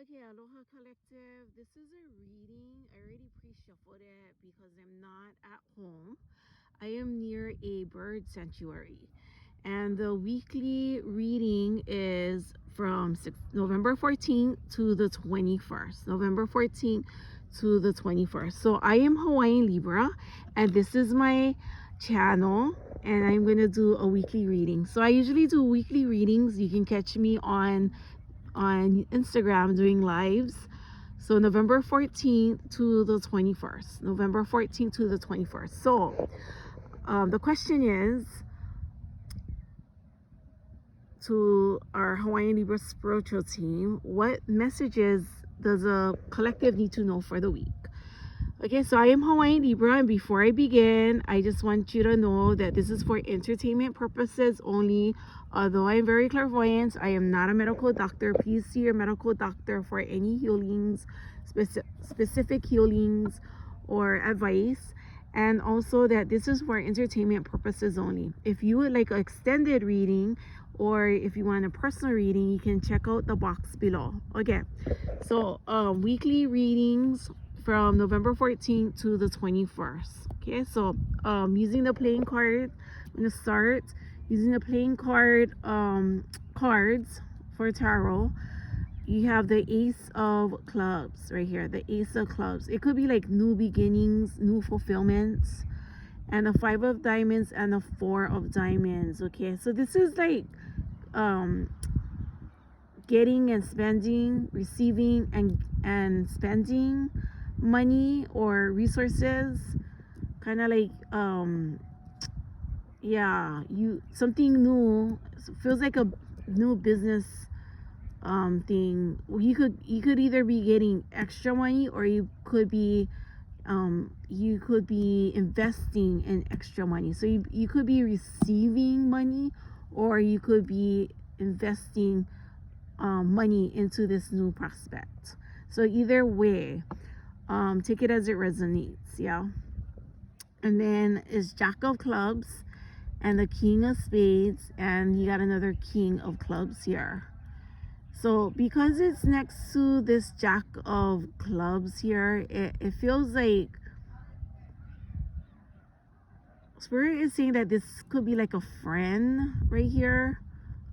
Okay, Aloha Collective. This is a reading. I already pre-shuffled it because I'm not at home. I am near a bird sanctuary. And the weekly reading is from November 14th to the 21st. November 14th to the 21st. So I am Hawaiian Libra, and this is my channel, and I'm going to do a weekly reading. So I usually do weekly readings. You can catch me on Instagram doing lives. So November 14th to the 21st. November 14th to the 21st. So the question is, to our Hawaiian Libra spiritual team, what messages does a collective need to know for the week? Okay, so I am Hawaiian Libra, and before I begin, I just want you to know that this is for entertainment purposes only. Although I am very clairvoyant, I am not a medical doctor. Please see your medical doctor for any healings, specific healings or advice. And also that this is for entertainment purposes only. If you would like an extended reading, or if you want a personal reading, you can check out the box below. Okay, so weekly readings from November 14th to the 21st. Okay, so using the playing card, I'm going to start using the playing card cards for tarot. You have the Ace of Clubs right here, the Ace of Clubs. It could be like new beginnings, new fulfillments, and the Five of Diamonds and the Four of Diamonds. Okay, so this is like getting and spending, receiving and spending money or resources, kind of like yeah, something new. Feels like a new business thing. You could either be getting extra money, or you could be investing in extra money. So you could be receiving money, or you could be investing money into this new prospect. So either way, take it as it resonates. Yeah. And then is Jack of Clubs and the King of Spades, and you got another King of Clubs here. So because it's next to this Jack of Clubs here, it feels like Spirit is saying that this could be like a friend right here,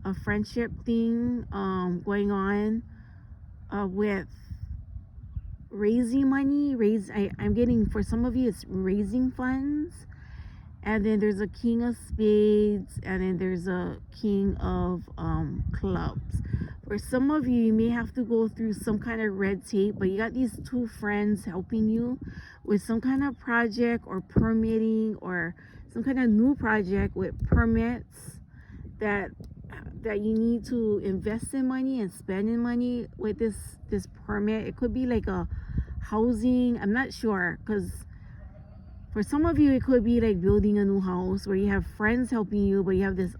a friendship thing going on with raising money. I'm getting, for some of you, it's raising funds. And then there's a King of Spades, and then there's a King of Clubs. For some of you, you may have to go through some kind of red tape, but you got these two friends helping you with some kind of project or permitting, or some kind of new project with permits that you need to invest in money and spend in money with this permit. It could be like a housing, I'm not sure, because for some of you, it could be like building a new house where you have friends helping you, but you have this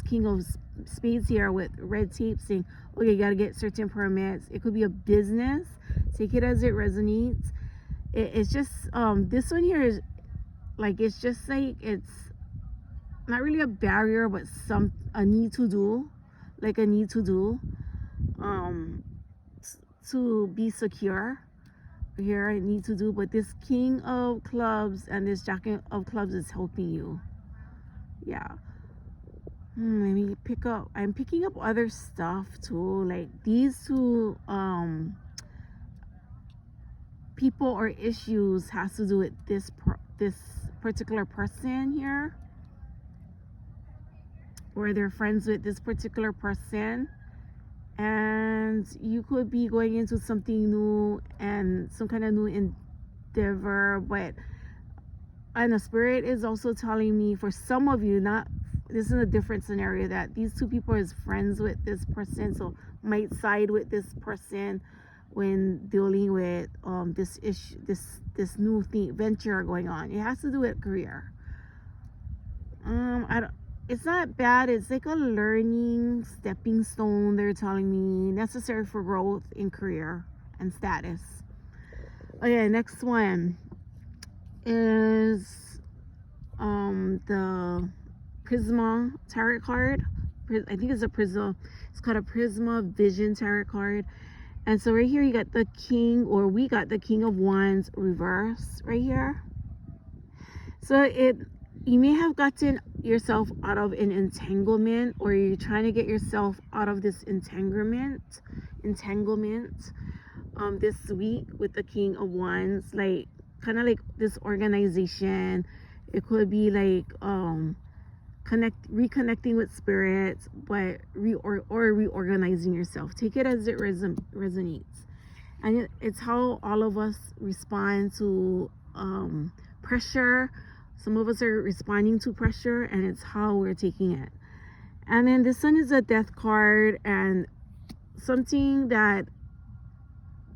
King of Spades here with red tape saying, okay, you got to get certain permits. It could be a business. Take it as it resonates. It's just, this one here is like, it's just like, it's not really a barrier, but a need to do, like a need to do, to be secure. Here I need to do, but this King of Clubs and this Jack of Clubs is helping you. Yeah. Let me pick up. I'm picking up other stuff too, like these two people or issues has to do with this particular person here, or they're friends with this particular person. And you could be going into something new and some kind of new endeavor, but and the Spirit is also telling me, for some of you, this is a different scenario, that these two people is friends with this person, so might side with this person when dealing with this issue, this new thing, venture going on. It has to do with career. It's not bad. It's like a learning stepping stone, they're telling me, necessary for growth in career and status. Okay, next one is the Prisma tarot card. I think it's a Prisma. It's called a Prisma Vision tarot card, And so right here you got the king, or we got the King of Wands reverse right here. So you may have gotten yourself out of an entanglement, or you're trying to get yourself out of this entanglement this week with the King of Wands, like kind of like this organization. It could be like reconnecting with spirits, but reorganizing yourself. Take it as it resonates. And it's how all of us respond to pressure. Some of us are responding to pressure, and it's how we're taking it. And then the Sun is a death card, and something that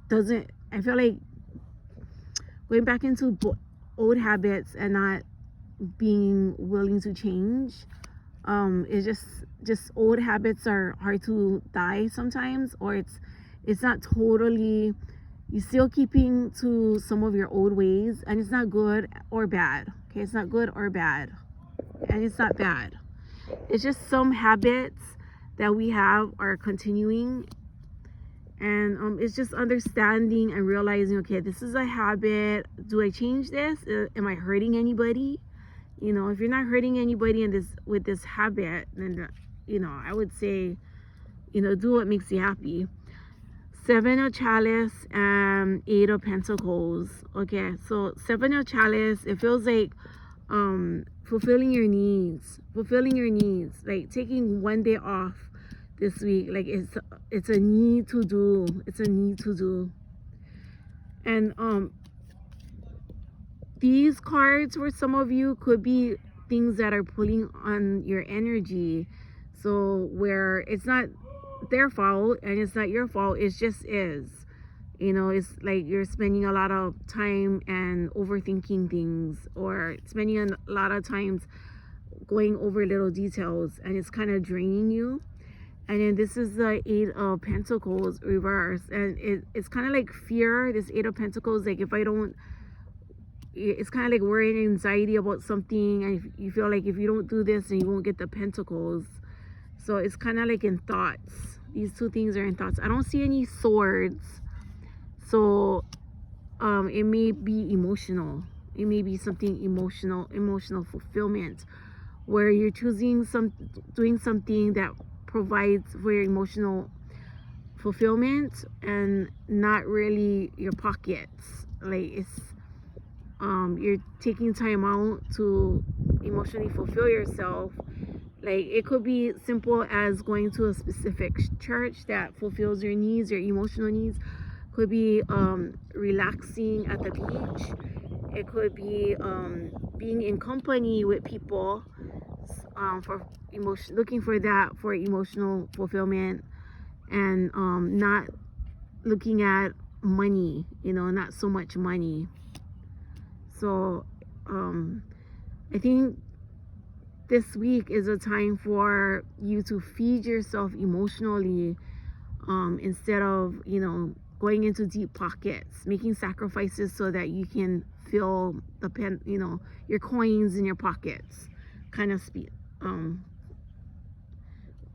doesn't, I feel like going back into old habits and not being willing to change. It's just old habits are hard to die sometimes, or it's not totally, you're still keeping to some of your old ways, and it's not good or bad. Okay, it's not good or bad, and it's not bad. It's just some habits that we have are continuing, and it's just understanding and realizing, okay, this is a habit. Do I change this? Am I hurting anybody? You know, if you're not hurting anybody with this habit, then, you know, I would say, you know, do what makes you happy. 7 of Chalice and 8 of Pentacles. Okay, so 7 of Chalice, it feels like fulfilling your needs, like taking one day off this week. Like it's a need to do. And these cards for some of you could be things that are pulling on your energy. So where it's not their fault and it's not your fault, it just is. You know, it's like you're spending a lot of time and overthinking things, or spending a lot of times going over little details, and it's kind of draining you. And then this is the 8 of Pentacles reverse, and it's kind of like fear. This 8 of Pentacles, like if I don't, it's kind of like worry and anxiety about something, and if you feel like if you don't do this, then you won't get the Pentacles. So it's kind of like in thoughts. These two things are in thoughts. I don't see any swords. So it may be emotional. It may be something emotional fulfillment, where you're doing something that provides for your emotional fulfillment and not really your pockets. Like it's you're taking time out to emotionally fulfill yourself. Like it could be simple as going to a specific church that fulfills your needs, your emotional needs. Could be relaxing at the beach. It could be being in company with people for looking for that for emotional fulfillment, and not looking at money, you know, not so much money. So I think this week is a time for you to feed yourself emotionally, instead of, you know, going into deep pockets, making sacrifices so that you can fill you know, your coins in your pockets, kind of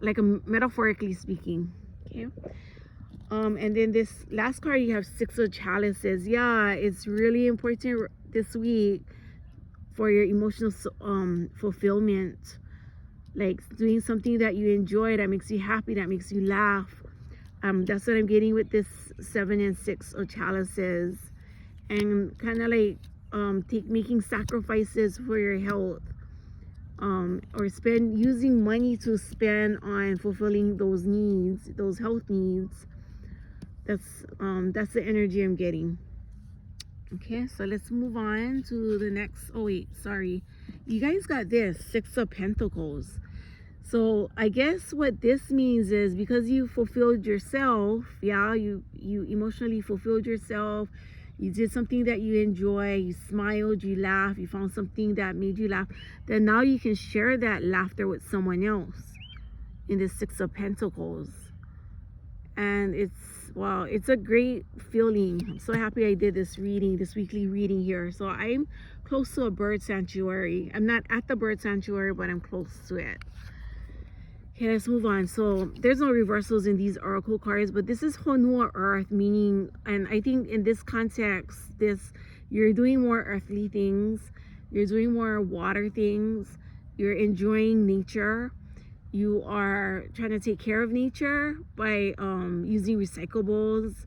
like metaphorically speaking. Okay. And then this last card, you have 6 of Chalices. Yeah, it's really important this week for your emotional fulfillment, like doing something that you enjoy, that makes you happy, that makes you laugh. That's what I'm getting with this 7 and 6 of Chalices, and kind of like making sacrifices for your health, or using money to spend on fulfilling those needs, those health needs. That's the energy I'm getting. Okay, so let's move on to the next. Oh wait, sorry, you guys got this 6 of Pentacles. So I guess what this means is, because you fulfilled yourself, yeah, you emotionally fulfilled yourself, you did something that you enjoy, you smiled, you laughed, you found something that made you laugh, then now you can share that laughter with someone else in the 6 of Pentacles. And it's a great feeling. I'm so happy I did this weekly reading here. So I'm close to a bird sanctuary. I'm not at the bird sanctuary, but I'm close to it. Okay, let's move on. So there's no reversals in these oracle cards, but this is Honua Earth, meaning, and I think in this context, you're doing more earthly things, you're doing more water things, you're enjoying nature, you are trying to take care of nature by using recyclables,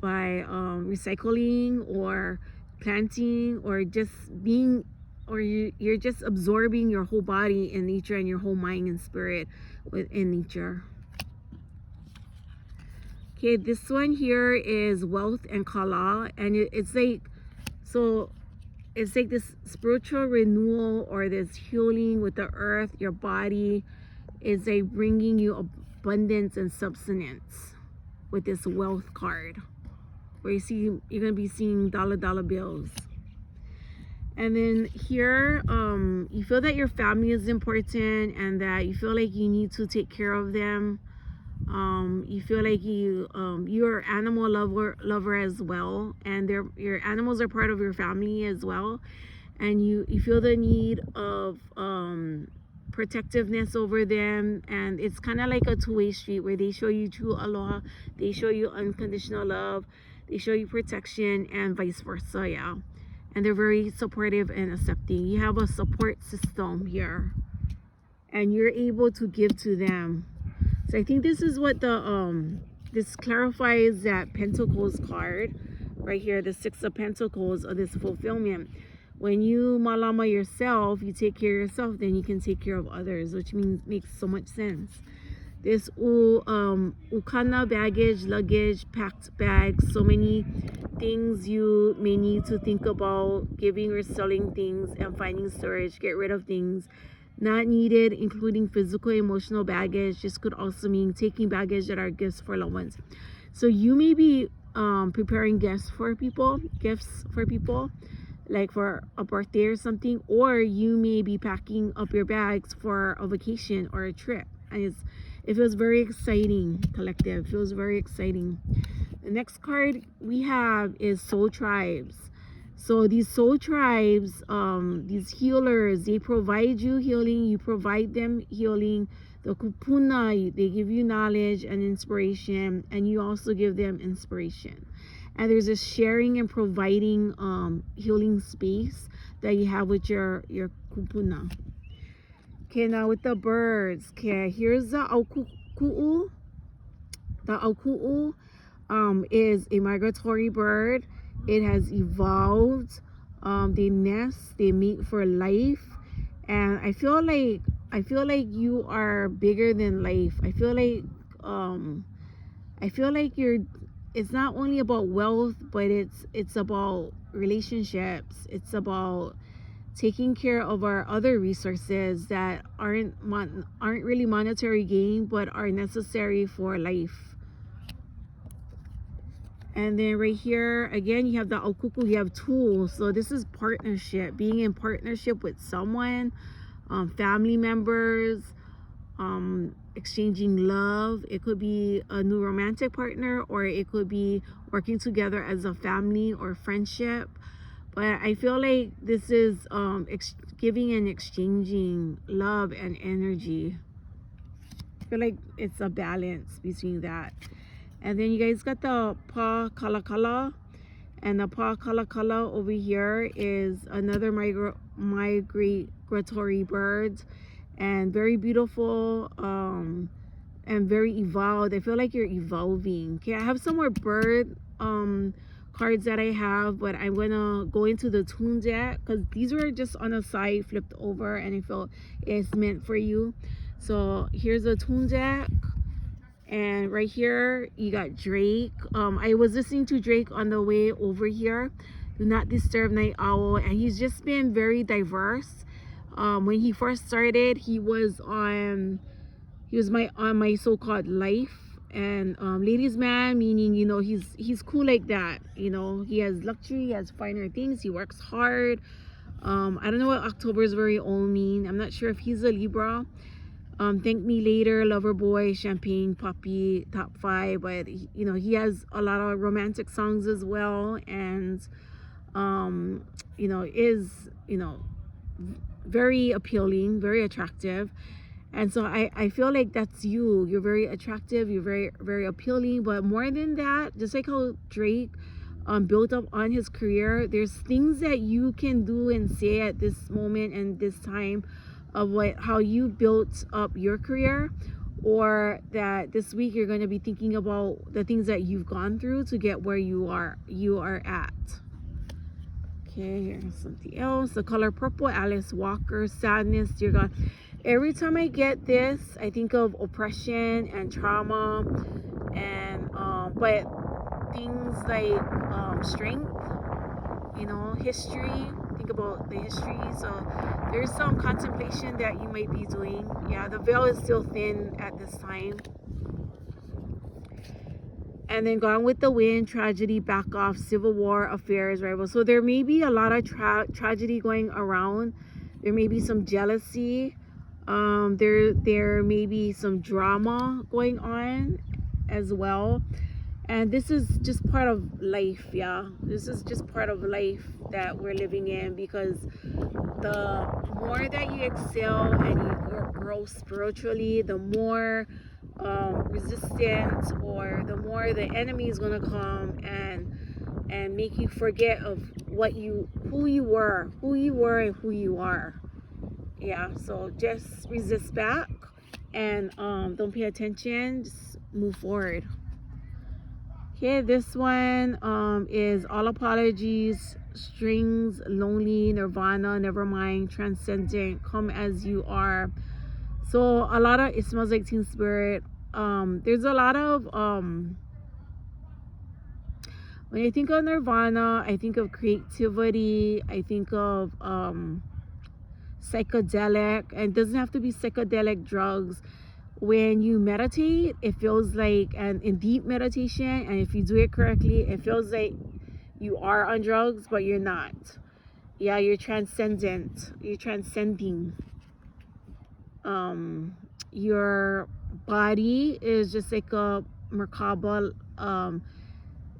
by recycling or planting, or just being, or you're just absorbing your whole body in nature and your whole mind and spirit within nature. Okay, this one here is wealth and kala, and it's like, so it's like this spiritual renewal or this healing with the earth. Your body is like bringing you abundance and substance with this wealth card, where you're gonna be seeing dollar bills. And then here, you feel that your family is important and that you feel like you need to take care of them. You feel like you're an animal lover as well, and your animals are part of your family as well, and you feel the need of protectiveness over them, and it's kind of like a two-way street where they show you true aloha, they show you unconditional love, they show you protection, and vice versa. Yeah, and they're very supportive and accepting. You have a support system here, and you're able to give to them. So I think this is what this clarifies that Pentacles card right here, the Six of Pentacles, of this fulfillment. When you malama yourself, you take care of yourself, then you can take care of others, which makes so much sense. This ukana, baggage, luggage, packed bags, so many things you may need to think about giving or selling things and finding storage, get rid of things not needed, including physical, emotional baggage. This could also mean taking baggage that are gifts for loved ones. So you may be preparing gifts for people, like for a birthday or something, or you may be packing up your bags for a vacation or a trip. And it feels very exciting, collective. It feels very exciting. The next card we have is Soul Tribes. So these soul tribes, these healers, they provide you healing, you provide them healing. The kūpuna, they give you knowledge and inspiration, and you also give them inspiration. And there's a sharing and providing healing space that you have with your kūpuna. Okay, now with the birds. Okay, here's the auku'u. The auku'u is a migratory bird. It has evolved. They nest, they mate for life, and I feel like you are bigger than life. I feel like it's not only about wealth, but it's about relationships. It's about taking care of our other resources that aren't really monetary gain, but are necessary for life. And then right here, again, you have the aukuku, you have tools. So this is partnership, being in partnership with someone, family members, exchanging love. It could be a new romantic partner, or it could be working together as a family or friendship. But I feel like this is giving and exchanging love and energy. I feel like it's a balance between that. And then you guys got the pa kalakala, and the pa kalakala over here is another migratory bird, and very beautiful, and very evolved. I feel like you're evolving. Okay, I have some more bird cards that I have, but I'm gonna go into the tune deck because these were just on the side flipped over, and I felt it's meant for you. So here's the tune deck. And right here you got Drake. I was listening to Drake on the way over here, Do Not Disturb Night Owl, and he's just been very diverse. When he first started, he was on my so-called life, and ladies man, meaning, you know, he's cool like that, you know, he has luxury, he has finer things, he works hard. I don't know what October's very own mean. I'm not sure if he's a Libra. Thank Me Later, Loverboy, Champagne Puppy, Top 5, but you know, he has a lot of romantic songs as well, and you know, is, you know, very appealing, very attractive. And so I feel like that's you. You're very attractive, you're very, very appealing. But more than that, just like how Drake built up on his career, there's things that you can do and say at this moment and this time of how you built up your career, or that this week you're going to be thinking about the things that you've gone through to get where you are at. Okay, here's something else. The color purple, Alice Walker, sadness, dear God. Every time I get this, I think of oppression and trauma, and but things like strength, history. Think about the history. So there's some contemplation that you might be doing. Yeah, the veil is still thin at this time. And then Gone with the Wind, tragedy, back off, civil war, affairs, rival. So there may be a lot of tragedy going around. There may be some jealousy. There may be some drama going on as well. And this is just part of life, yeah. This is just part of life that we're living in, because the more that you excel and you grow spiritually, the more resistance, or the more the enemy is gonna come and make you forget of who you were and who you are. Yeah, so just resist back and don't pay attention, just move forward. Okay, this one is all apologies, strings, lonely, nirvana, never mind, transcendent, come as you are. So a lot of, it smells like Teen Spirit. There's a lot of when I think of nirvana, I think of creativity, I think of psychedelic, and it doesn't have to be psychedelic drugs. When you meditate, it feels like, and in deep meditation, and if you do it correctly, it feels like you are on drugs, but you're not. Yeah, you're transcendent, you're transcending. Your body is just like a Merkaba,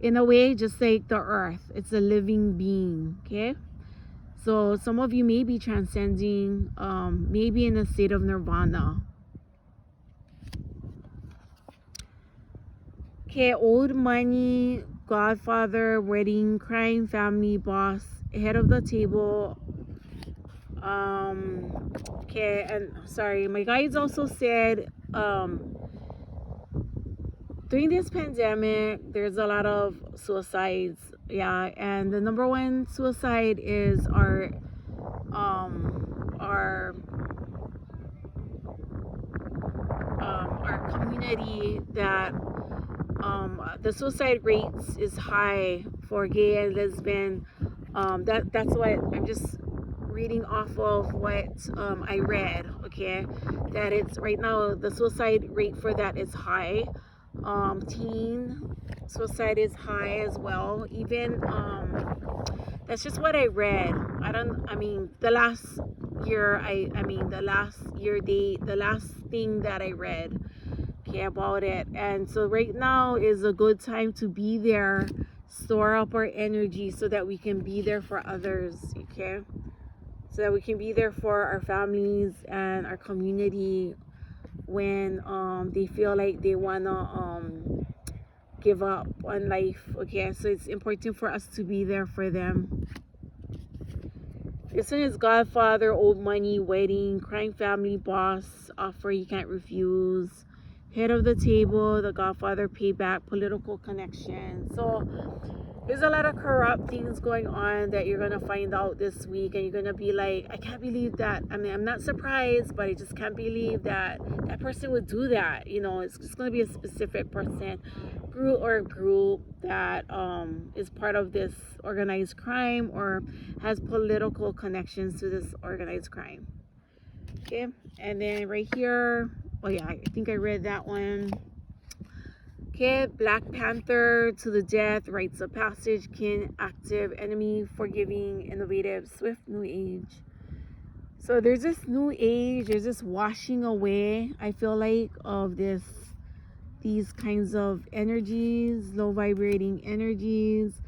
in a way, just like the earth. It's a living being. Okay, so some of you may be transcending, maybe in a state of nirvana. Okay, old money, Godfather, wedding, crying family, boss, head of the table. Okay, and sorry, my guides also said during this pandemic there's a lot of suicides. Yeah, and the number one suicide is our community, that the suicide rates is high for gay and lesbian. That's what I'm just reading off of what I read. Okay, that it's right now the suicide rate for that is high. Teen suicide is high as well. Even that's just what I read. The last year, the last year date, the last thing that I read, okay, about it. And so right now is a good time to be there, store up our energy so that we can be there for others, okay? So that we can be there for our families and our community when they feel like they wanna give up on life, okay? So it's important for us to be there for them. This one is Godfather, old money, wedding, crying family, boss, offer you can't refuse, head of the table, the Godfather, payback, political connection. So there's a lot of corrupt things going on that you're gonna find out this week, and you're gonna be like, I can't believe that. I'm not surprised, but I just can't believe that that person would do that. It's just gonna be a specific person, group that is part of this organized crime or has political connections to this organized crime. Okay, and then right here, oh yeah, I think I read that one. Okay, Black Panther, to the death, rites of passage, kin, active, enemy, forgiving, innovative, swift, new age. So there's this new age, there's this washing away, I feel like, of these kinds of energies, low vibrating energies,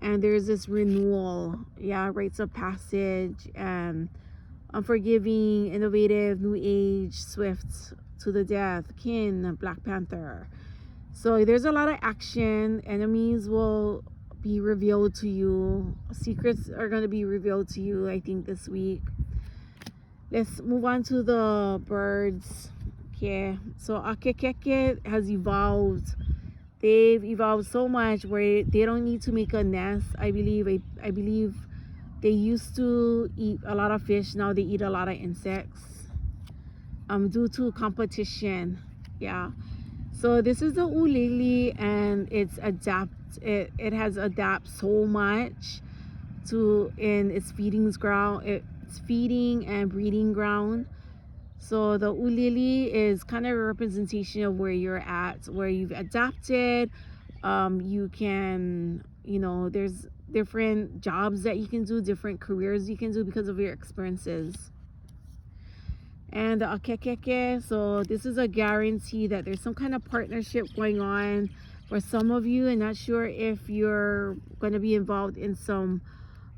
and there's this renewal, yeah, rites of passage, and unforgiving, innovative, new age, swift to the death, kin, Black Panther. So there's a lot of action. Enemies will be revealed to you. Secrets are going to be revealed to you, I think, this week. Let's move on to the birds. Okay, so Akekeke has evolved. They've evolved so much where they don't need to make a nest. I believe they used to eat a lot of fish. Now they eat a lot of insects. Due to competition. Yeah. So this is the ulili, and it has adapted so much to in its feeding and breeding ground. So the ulili is kind of a representation of where you're at, where you've adapted. You can, there's different jobs that you can do, different careers you can do because of your experiences. And the akekeke, so this is a guarantee that there's some kind of partnership going on for some of you. I'm not sure if you're going to be involved in some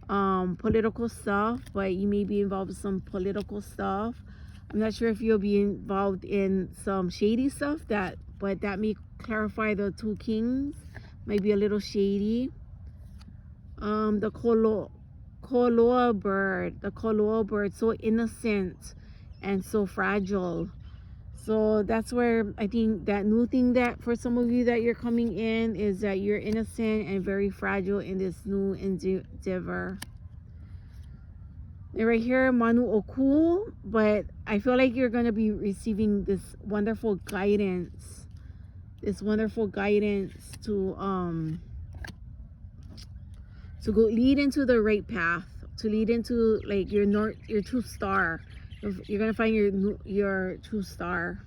political stuff, but you may be involved in some political stuff. I'm not sure if you'll be involved in some shady stuff, but that may clarify the two kings. Might be a little shady. The koloa bird, so innocent and so fragile. So that's where I think that new thing that for some of you that you're coming in is that you're innocent and very fragile in this new endeavor. And right here, Manu Oku, but I feel like you're going to be receiving this wonderful guidance to go lead into the right path, to lead into like your true star. You're gonna find your true star.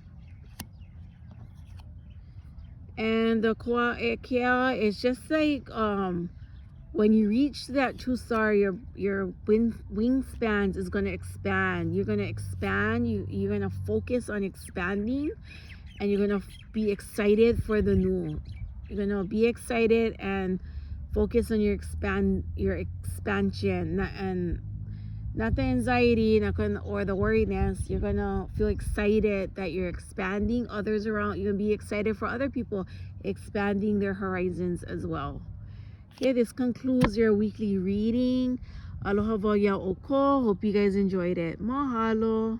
And the kōkua is just like when you reach that true star, your wingspan is gonna expand. You're gonna expand. You're gonna focus on expanding, and you're gonna be excited for the new. You're gonna be excited and focus on your expansion, and not the anxiety, or the worriness. You're gonna feel excited that you're expanding others around. You're gonna be excited for other people expanding their horizons as well. Okay, this concludes your weekly reading. Aloha wau iā ʻoukou. Hope you guys enjoyed it. Mahalo.